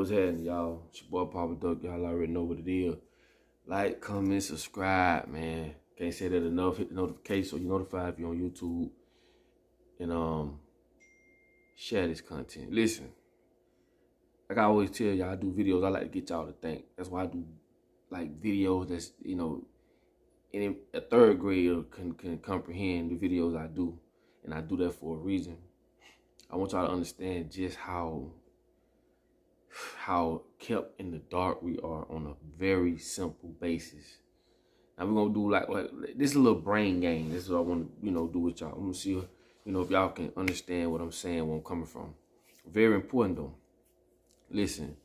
What's happening, y'all? It's your boy Papa Duck. Y'all already know what it is. Like, comment, subscribe, man. Can't say that enough. Hit the notification so you're notified if you're on YouTube. And share this content. Listen, like I always tell y'all, I do videos. I like to get y'all to think. That's why I do like videos that's, any a third grader can comprehend the videos I do. And I do that for a reason. I want y'all to understand just how kept in the dark we are on a very simple basis. Now we're gonna do like this is a little brain game. This is what I want to do with y'all. I'm gonna see if y'all can understand what I'm saying, where I'm coming from. Very important though. Listen,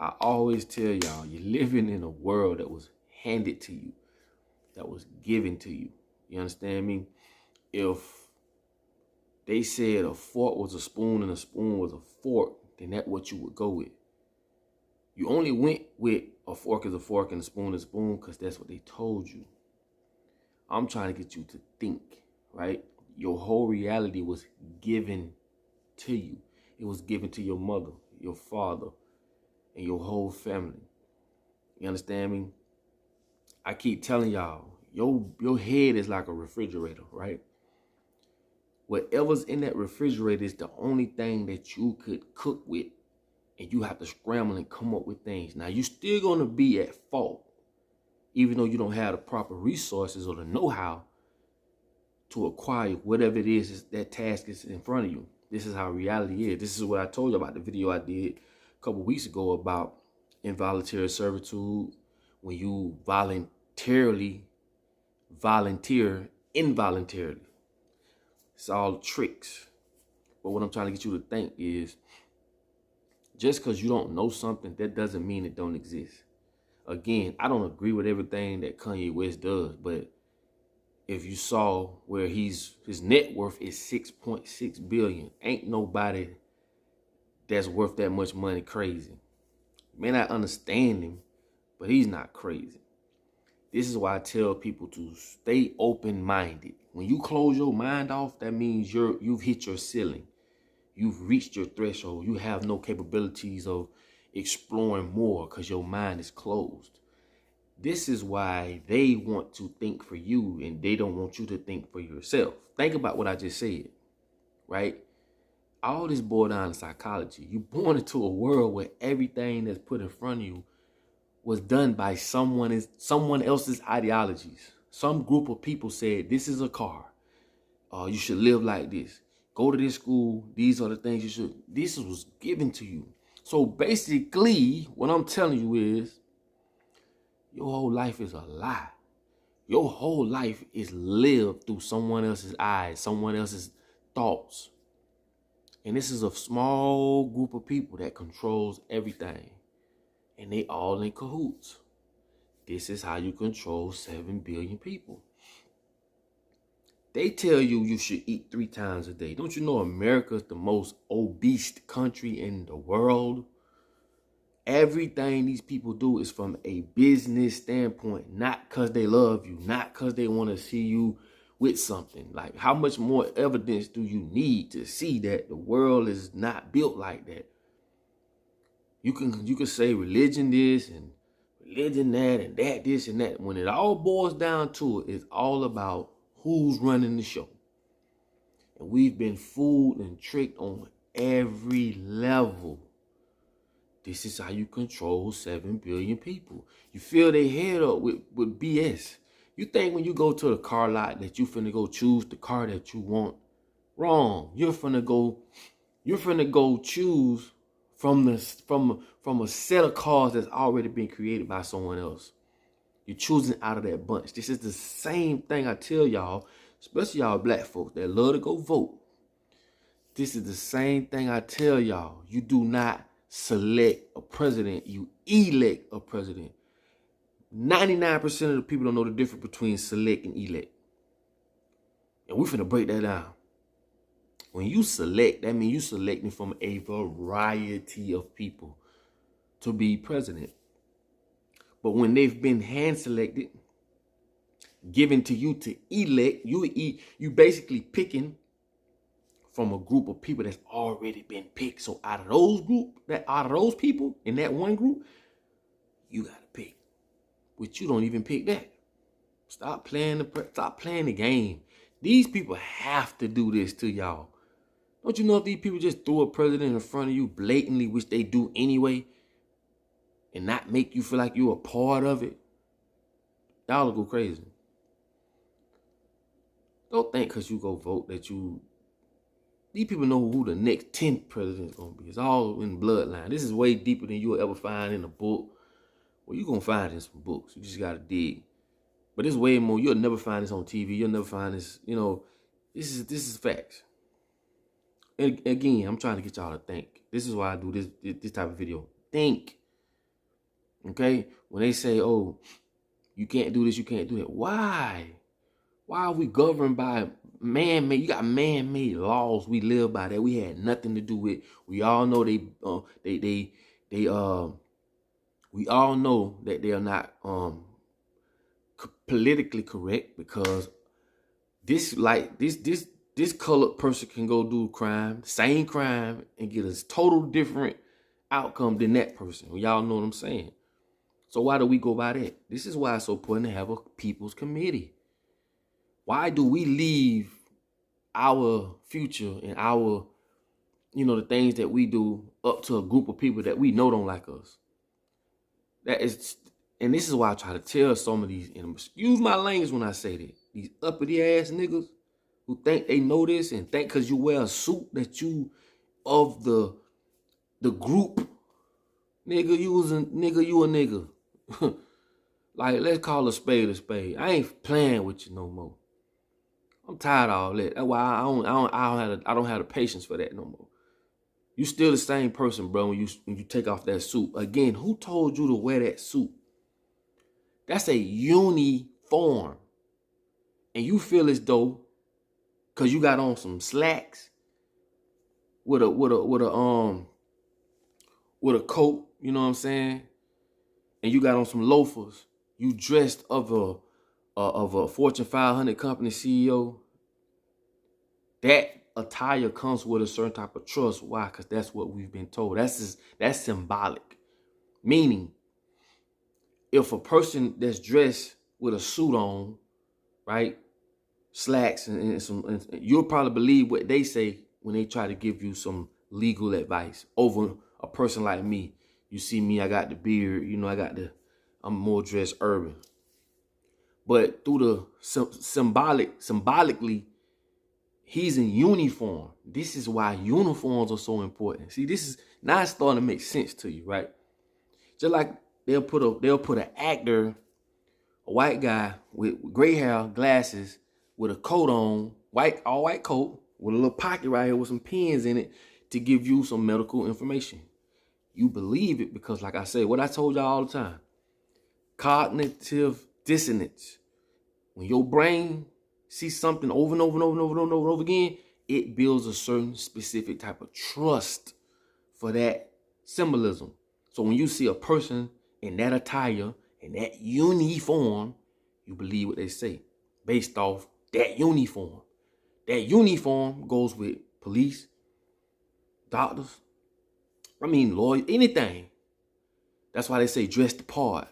I always tell y'all, you're living in a world that was handed to you, that was given to you. You understand me? If they said a fork was a spoon and a spoon was a fork, then that's what you would go with. You only went with a fork is a fork and a spoon is a spoon because that's what they told you. I'm trying to get you to think, right? Your whole reality was given to you. It was given to your mother, your father, and your whole family. You understand me? I keep telling y'all, your head is like a refrigerator, right? Whatever's in that refrigerator is the only thing that you could cook with, and you have to scramble and come up with things. Now, you're still going to be at fault, even though you don't have the proper resources or the know-how to acquire whatever it is that task is in front of you. This is how reality is. This is what I told you about the video I did a couple weeks ago about involuntary servitude, when you volunteer involuntarily. It's all tricks. But what I'm trying to get you to think is, just because you don't know something, that doesn't mean it don't exist. Again, I don't agree with everything that Kanye West does, but if you saw where his net worth is 6.6 billion, ain't nobody that's worth that much money crazy. You may not understand him, but he's not crazy. This is why I tell people to stay open-minded. When you close your mind off, that means you've hit your ceiling. You've reached your threshold. You have no capabilities of exploring more because your mind is closed. This is why they want to think for you and they don't want you to think for yourself. Think about what I just said, right? All this boils down to psychology. You're born into a world where everything that's put in front of you was done by someone else's ideologies. Some group of people said, this is a car. You should live like this. Go to this school. These are the things you should. This was given to you. So basically, what I'm telling you is, your whole life is a lie. Your whole life is lived through someone else's eyes, someone else's thoughts. And this is a small group of people that controls everything. And they all in cahoots. This is how you control 7 billion people. They tell you you should eat 3 times a day. Don't you know America is the most obese country in the world? Everything these people do is from a business standpoint, not because they love you, not because they want to see you with something. Like, how much more evidence do you need to see that the world is not built like that? You can say religion this and religion that and that this and that. When it all boils down to it, it's all about who's running the show. And we've been fooled and tricked on every level. This is how you control 7 billion people. You fill their head up with BS. You think when you go to the car lot that you finna go choose the car that you want. Wrong. You're finna go choose from a set of cars that's already been created by someone else. You're choosing out of that bunch. This is the same thing I tell y'all, especially y'all black folks that love to go vote. This is the same thing I tell y'all. You do not select a president, you elect a president. 99% of the people don't know the difference between select and elect. And we're finna break that down. When you select, that means you selecting from a variety of people to be president. But when they've been hand selected, given to you to elect, you basically picking from a group of people that's already been picked. So out of those people in that one group, you gotta pick. But you don't even pick that. Stop playing the game. These people have to do this to y'all. Don't you know if these people just throw a president in front of you blatantly, which they do anyway, and not make you feel like you're a part of it, y'all will go crazy. Don't think because you go vote that these people know who the next 10th president is going to be. It's all in the bloodline. This is way deeper than you'll ever find in a book. Well, you're going to find it in some books. You just got to dig. But it's way more. You'll never find this on TV. You'll never find this, this is facts. And again, I'm trying to get y'all to think. This is why I do this type of video. Think. Okay? When they say, oh, you can't do this, you can't do that. Why? Why are we governed by man-made? You got man-made laws we live by that we had nothing to do with. We all know we all know that they are not politically correct, because this colored person can go do crime, same crime, and get a total different outcome than that person. Y'all know what I'm saying. So why do we go by that? This is why it's so important to have a people's committee. Why do we leave our future and our, the things that we do up to a group of people that we know don't like us? And this is why I try to tell some of these, and excuse my language when I say that, these uppity ass niggas who think they know this and think because you wear a suit that you of the group, you a nigga. Like, let's call a spade a spade. I ain't playing with you no more. I'm tired of all that. That's why I don't have the patience for that no more. You still the same person, bro, when you take off that suit. Again, who told you to wear that suit? That's a uniform. And you feel as though, cause you got on some slacks with a coat, you know what I'm saying? And you got on some loafers. You dressed of a Fortune 500 company CEO. That attire comes with a certain type of trust. Why? Because that's what we've been told. That's symbolic. Meaning, if a person that's dressed with a suit on, right, slacks and you'll probably believe what they say when they try to give you some legal advice over a person like me. You see me, I got the beard, I'm more dressed urban. But through the symbolically, he's in uniform. This is why uniforms are so important. See, this is now it's starting to make sense to you, right? Just like they'll put an actor, a white guy with gray hair, glasses, with a coat on, all white coat, with a little pocket right here with some pens in it to give you some medical information. You believe it because, like I say, what I told y'all all the time, cognitive dissonance. When your brain sees something over and over and over and over and over again, it builds a certain specific type of trust for that symbolism. So when you see a person in that attire, in that uniform, you believe what they say based off that uniform. That uniform goes with police, doctors, lawyers, anything. That's why they say dress the part.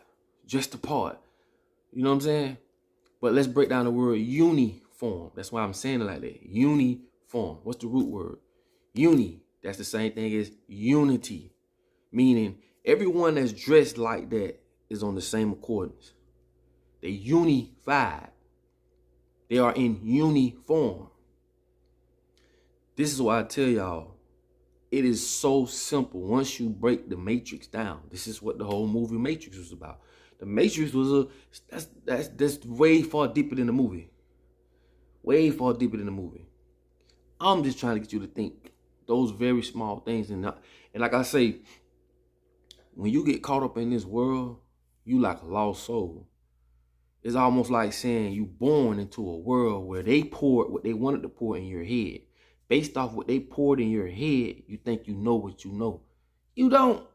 Dress the part. You know what I'm saying? But let's break down the word uniform. That's why I'm saying it like that. Uniform. What's the root word? Uni. That's the same thing as unity. Meaning everyone that's dressed like that is on the same accordance. They unified. They are in uniform. This is why I tell y'all, it is so simple once you break the Matrix down. This is what the whole movie Matrix was about. The Matrix was that's way far deeper than the movie. Way far deeper than the movie. I'm just trying to get you to think those very small things. And like I say, when you get caught up in this world, you like a lost soul. It's almost like saying you born into a world where they poured what they wanted to pour in your head. Based off what they poured in your head, you think you know what you know. You don't.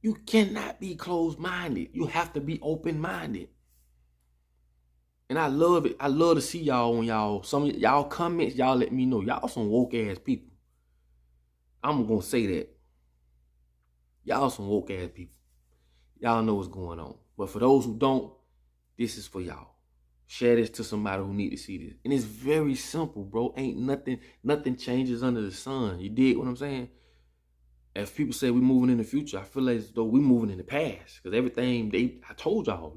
You cannot be closed-minded. You have to be open-minded. And I love it. I love to see y'all when some of y'all comments, y'all let me know. Y'all some woke ass people. I'm gonna say that. Y'all some woke ass people. Y'all know what's going on. But for those who don't, this is for y'all. Share this to somebody who need to see this. And it's very simple, bro. Ain't nothing changes under the sun. You dig what I'm saying? If people say we moving in the future, I feel as though we moving in the past. Because everything I told y'all,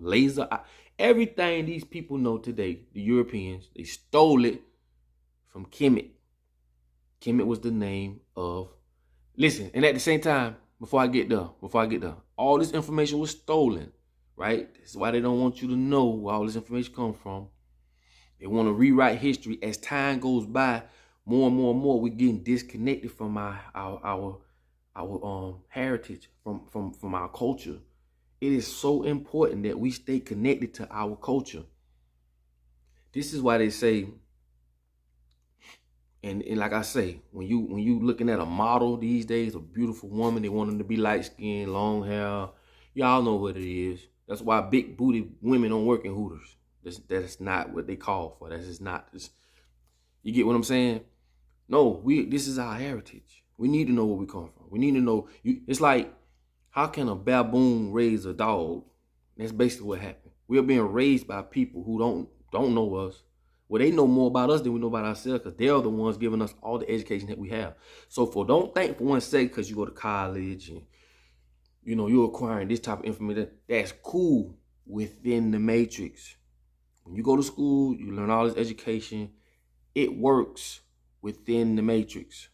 everything these people know today, the Europeans, they stole it from Kemet. Kemet was the name of, listen, and at the same time, before I get there, all this information was stolen, right? This is why they don't want you to know where all this information comes from. They want to rewrite history. As time goes by, more and more, we're getting disconnected from our heritage, from our culture. It is so important that we stay connected to our culture. This is why they say, and like I say, when you looking at a model these days, a beautiful woman, they want them to be light skinned, long hair. Y'all know what it is. That's why big booty women don't work in Hooters. That's not what they call for. That's just not. You get what I'm saying? No, this is our heritage. We need to know where we come from. We need to know. It's like, how can a baboon raise a dog? That's basically what happened. We are being raised by people who don't know us. Well, they know more about us than we know about ourselves, because they're the ones giving us all the education that we have. So don't think for one second because you go to college and you're acquiring this type of information, that's cool within the matrix. When you go to school, you learn all this education. It works within the matrix.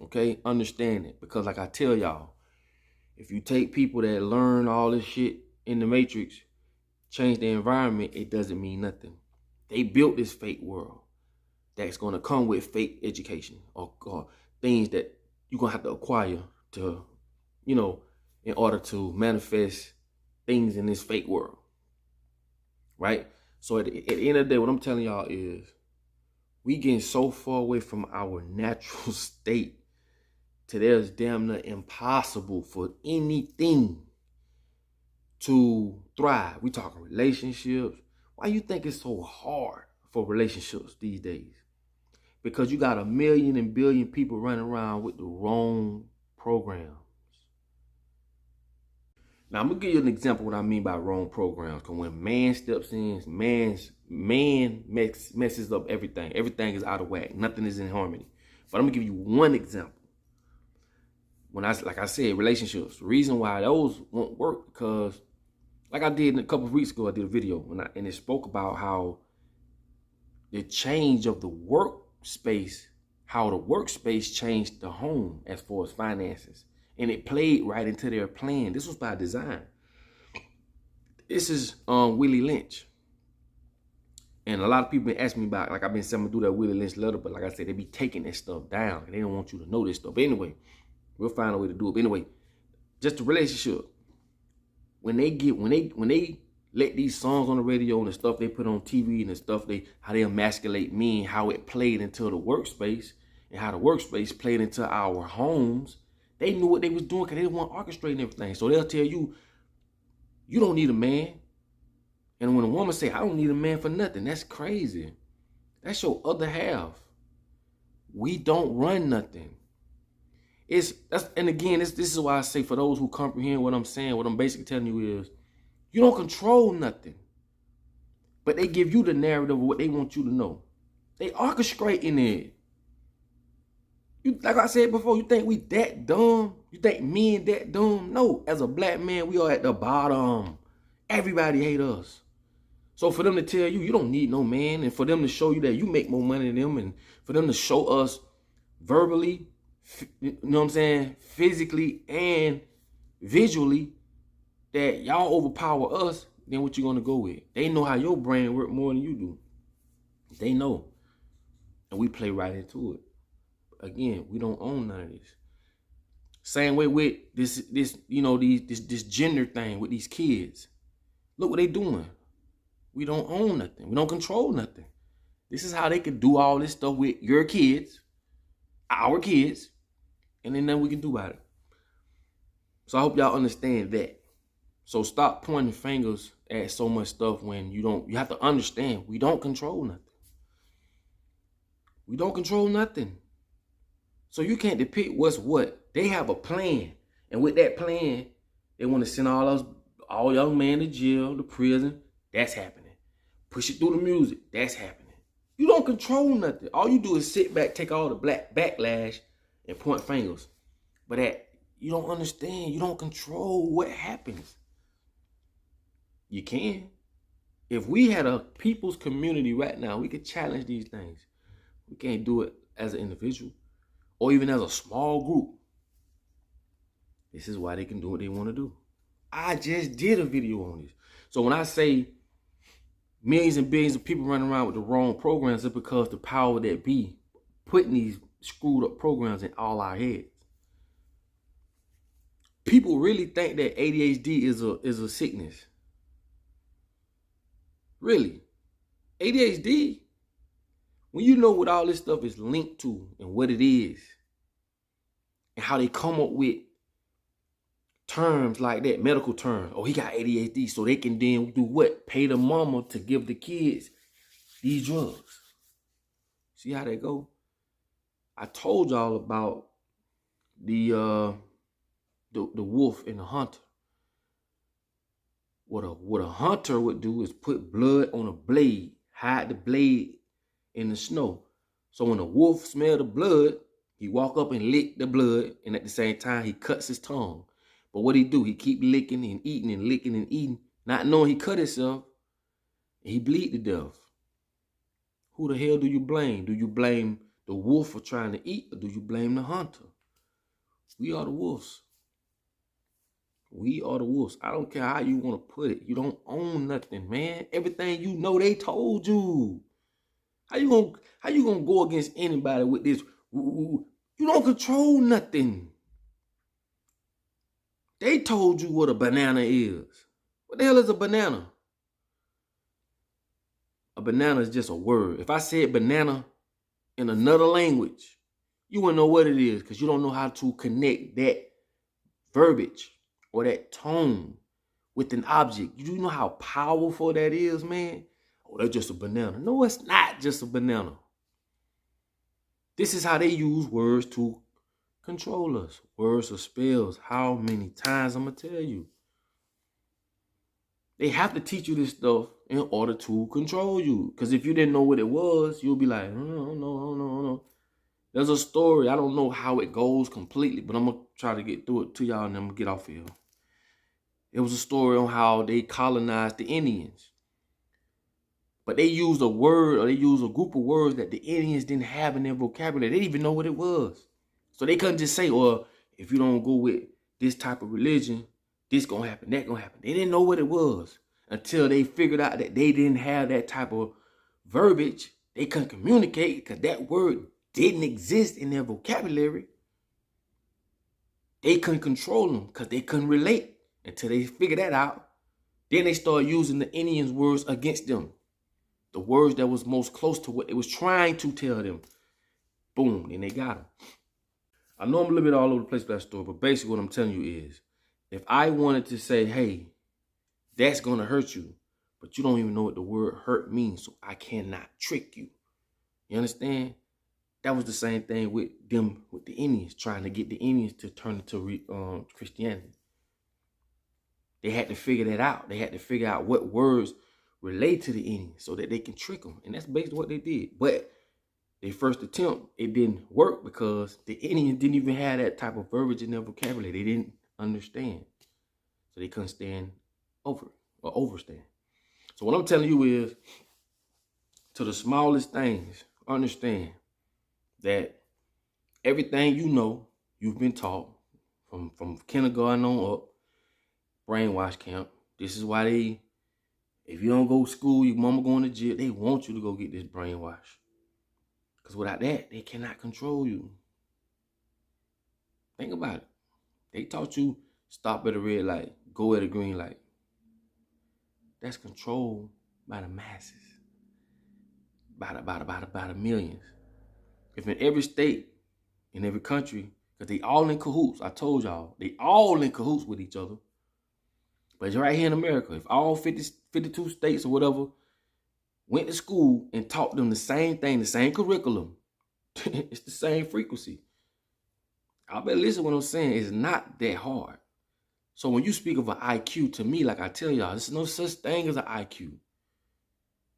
Okay? Understand it. Because like I tell y'all, if you take people that learn all this shit in the matrix, change the environment, it doesn't mean nothing. They built this fake world that's going to come with fake education or things that you're going to have to acquire to, in order to manifest things in this fake world. Right? So at the end of the day, what I'm telling y'all is we getting so far away from our natural state to there's damn near impossible for anything to thrive. We talking relationships. Why you think it's so hard for relationships these days? Because you got 1 million and billion people running around with the wrong programs. Now, I'm going to give you an example of what I mean by wrong programs. Because when man steps in, man messes up everything. Everything is out of whack. Nothing is in harmony. But I'm going to give you one example. Like I said, relationships. The reason why those won't work, because like I did a couple of weeks ago, I did a video and it spoke about how the change of the workspace, how the workspace changed the home as far as finances. And it played right into their plan. This was by design. This is Willie Lynch. And a lot of people been asking me about, like I've been saying, I'm gonna do that Willie Lynch letter, but like I said, they be taking that stuff down. And they don't want you to know this stuff. But anyway, we'll find a way to do it. But anyway, just the relationship. When they let these songs on the radio and the stuff they put on TV and the stuff how they emasculate men, how it played into the workspace and how the workspace played into our homes, they knew what they was doing because they weren't orchestrating everything. So they'll tell you, you don't need a man. And when a woman say, I don't need a man for nothing, that's crazy. That's your other half. We don't run nothing. And again, this is why I say, for those who comprehend what I'm saying, what I'm basically telling you is, you don't control nothing. But they give you the narrative of what they want you to know. They orchestrating it. Like I said before, you think we that dumb? You think men that dumb? No, as a black man, we are at the bottom. Everybody hate us. So for them to tell you, you don't need no man, and for them to show you that you make more money than them, and for them to show us verbally, you know what I'm saying, physically and visually, that y'all overpower us, then what you gonna go with? They know how your brain work more than you do. They know. And we play right into it. Again, we don't own none of this. Same way with this gender thing with these kids. Look what they doing. We don't own nothing. We don't control nothing. This is how they can do all this stuff with your kids, our kids, and then nothing we can do about it. So I hope y'all understand that. So stop pointing fingers add so much stuff when you have to understand, we don't control nothing. We don't control nothing. So you can't depict what's what. They have a plan. And with that plan, they want to send all young men to jail, to prison. That's happening. Push it through the music. That's happening. You don't control nothing. All you do is sit back, take all the black backlash, and point fingers. But you don't understand. You don't control what happens. You can. If we had a people's community right now, we could challenge these things. We can't do it as an individual or even as a small group. This is why they can do what they want to do. I just did a video on this. So when I say millions and billions of people running around with the wrong programs, it's because the power that be putting these screwed up programs in all our heads. People really think that ADHD is a sickness. Really. ADHD, when you know what all this stuff is linked to and what it is, and how they come up with terms like that, medical terms. Oh, he got ADHD, so they can then do what? Pay the mama to give the kids these drugs. See how they go? I told y'all about the wolf and the hunter. What a hunter would do is put blood on a blade, hide the blade in the snow. So when a wolf smelled the blood, he walk up and lick the blood, and at the same time, he cuts his tongue. But what he do? He keep licking and eating and licking and eating, not knowing he cut himself, and he bleed to death. Who the hell do you blame? Do you blame the wolf for trying to eat, or do you blame the hunter? We are the wolves. We are the wolves. I don't care how you want to put it. You don't own nothing, man. Everything you know, they told you. How you gonna go against anybody with this? You don't control nothing. They told you what a banana is. What the hell is a banana? A banana is just a word. If I said banana in another language, you wouldn't know what it is because you don't know how to connect that verbiage or that tone with an object. You do know how powerful that is, man? Oh, that's just a banana. No, it's not just a banana. This is how they use words to control us. Words or spells. How many times I'm going to tell you? They have to teach you this stuff in order to control you. Because if you didn't know what it was, you'll be like, oh, no. There's a story. I don't know how it goes completely, but I'm going to try to get through it to y'all and then I'm going to get off here. It was a story on how they colonized the Indians. But they used a word, or they used a group of words that the Indians didn't have in their vocabulary. They didn't even know what it was. So they couldn't just say, well, if you don't go with this type of religion, this gonna happen, that gonna happen. They didn't know what it was until they figured out that they didn't have that type of verbiage. They couldn't communicate because that word didn't exist in their vocabulary. They couldn't control them because they couldn't relate until they figured that out. Then they started using the Indians' words against them. The words that was most close to what they was trying to tell them. Boom, then they got them. I know I'm a little bit all over the place with that story, but basically what I'm telling you is, if I wanted to say, hey, that's going to hurt you, but you don't even know what the word hurt means, so I cannot trick you. You understand? That was the same thing with them, with the Indians, trying to get the Indians to turn into Christianity. They had to figure that out. They had to figure out what words relate to the Indians so that they can trick them. And that's basically what they did. But their first attempt, it didn't work because the Indians didn't even have that type of verbiage in their vocabulary. They didn't understand. So they couldn't stand over or overstand. So what I'm telling you is, to the smallest things, understand that everything you know, you've been taught from kindergarten on up, brainwash camp. This is why if you don't go to school, your mama going to jail, they want you to go get this brainwash. Because without that, they cannot control you. Think about it. They taught you stop at a red light, go at a green light. That's controlled by the masses, by the millions. If in every state, in every country, because they all in cahoots, I told y'all, they all in cahoots with each other. But right here in America, if all 52 states or whatever went to school and taught them the same thing, the same curriculum, it's the same frequency. I better listen to what I'm saying. It's not that hard. So when you speak of an IQ, to me, like I tell y'all, there's no such thing as an IQ.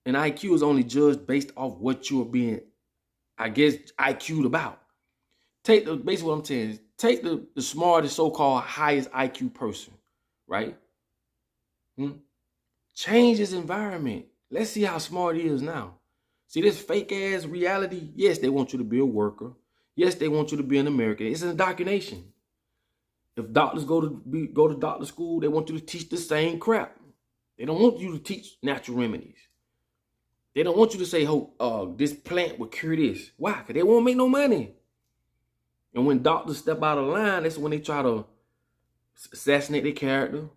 An IQ is only judged based off what you're being, I guess, IQ'd about. Basically what I'm saying is, take the smartest, so-called highest IQ person, right? Change his environment. Let's see how smart he is now. See this fake ass reality? Yes, they want you to be a worker. Yes, they want you to be an American. It's an indoctrination. If doctors go to doctor school, they want you to teach the same crap. They don't want you to teach natural remedies. They don't want you to say, oh, this plant will cure this. Why? Because they won't make no money. And when doctors step out of line, that's when they try to assassinate their character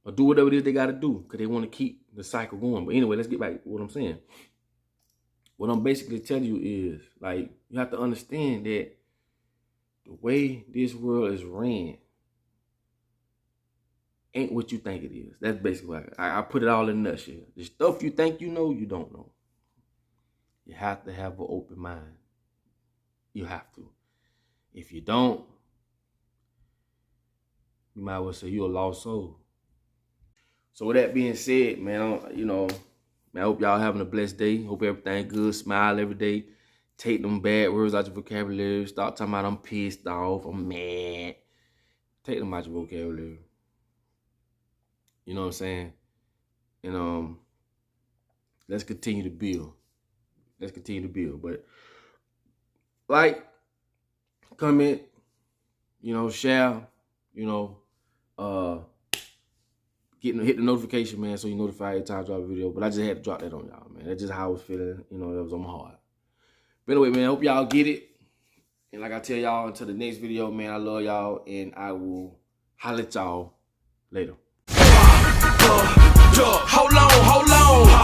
or do whatever it is they got to do because they want to keep the cycle going. But anyway, let's get back to what I'm saying. What I'm basically telling you is, like, you have to understand that the way this world is ran ain't what you think it is. That's basically what I put it all in a nutshell. The stuff you think you know, you don't know. You have to have an open mind. You have to. If you don't, you might well say you're a lost soul. So with that being said, man, I hope y'all having a blessed day. Hope everything good. Smile every day. Take them bad words out your vocabulary. Start talking about I'm pissed off, I'm mad. Take them out your vocabulary. You know what I'm saying? And let's continue to build. Let's continue to build. But like, comment, share, hit the notification, man, so you notify every time I drop a video. But I just had to drop that on y'all, man. That's just how I was feeling. That was on my heart. But anyway, man, I hope y'all get it. And like I tell y'all, until the next video, man, I love y'all. And I will holler at y'all later. Hold on.